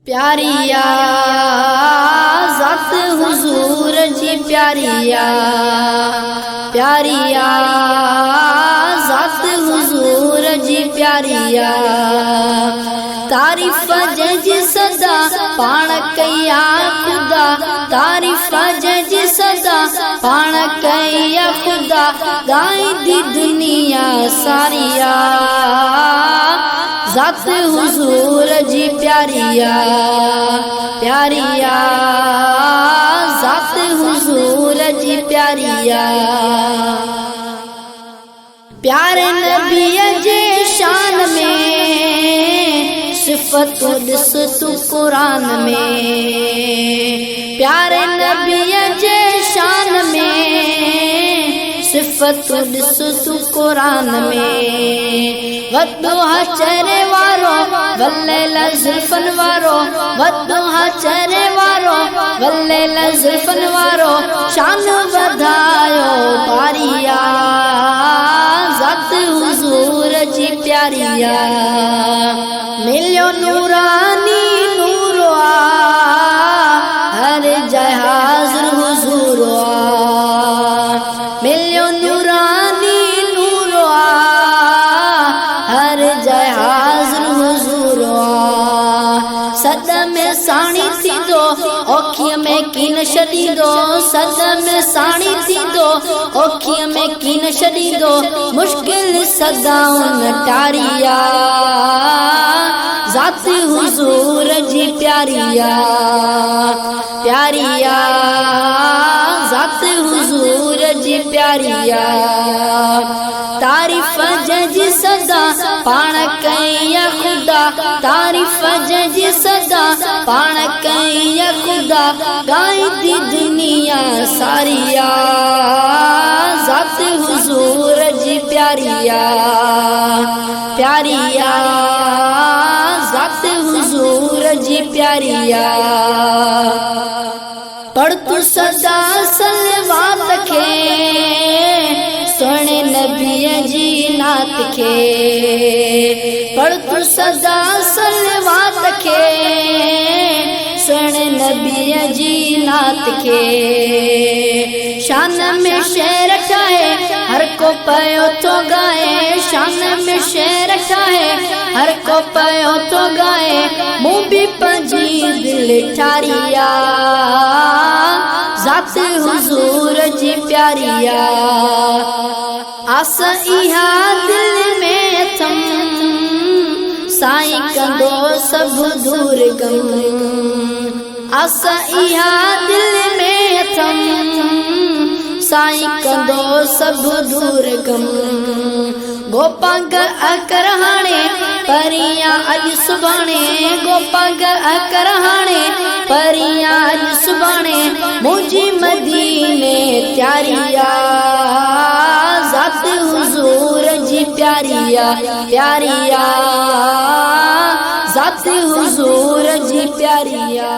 प्यारिया ज़ात हुजूर जी प्यारिया, प्यारिया ज़ात हुजूर जी प्यारिया। तारीफ़ जज सदा पाण कया खुदा, तारीफ़ जज सदा पाण कया खुदा। गाई दी दुनिया सारिया ज़ात हुजूर जी प्यारिया, प्यारिया ज़ात हुजूर जी प्यारिया। प्यारे नबी जे शान में सिफ़त ॾिस तू कुरान में, प्यारे नबी जे शान में सिफ़त ॾिस तू कुरान में। वदुहा चेहरे वारो वल्लेल ज़ुल्फ़न वारो, वदुहा चेहरे वारो वल्लेल ज़ुल्फ़न वारो। शान वधायो पारिया ज़ात हुजूर जी प्यारिया। मिलियो नूरानी नूर हर जय हाज़िर हुजूर। मिलियो नूरानी नूर हर जय हाज़िर हुजूर। सद में साणी थींदो ओखीअ में कीन छॾींदो, सद में साणी थींदो ओखीअ में कीन छॾींदो। मुश्किल सदाउन टारिया ज़ात हुजूर जी प्यारिया, प्यारिया ज़ात हुजूर जी प्यारिया। तारीफ़ जज सदा पाण कया खुदा, तारीफ़ जज सदा पाण कया खुदा। गाई दी दुनिया सारिया ज़ात हुजूर जी प्यारिया, प्यारिया ज़ात हुजूर जी प्यारिया। पढ़ तू सदा सलवात खे सोने नबी जी नात खे, पढ़ तू सदा सलवात खे सोने नबी जी नात खे। शान में शेर ठाहे हर को पयो तो गाए, शान में शेर ठाहे हर को पयो तो गाए। मुँह भी पंजी दिल ठारिया ज़ात हुजूर जी प्यारिया। आस इहा दिल में थम साईं कंदो सब दूर गम। आस इहा दिल में थम साईं कंदो सब दूर गम। गोपांग अकर हाणे परियां अॼु सुभाणे, गोपांग अकर हाणे परियां अॼु सुभाणे। मुंहिंजी मदीने त्यारिया ज़ात हुजूर जी प्यारिया, प्यारिया ज़ात हुजूर जी प्यारिया।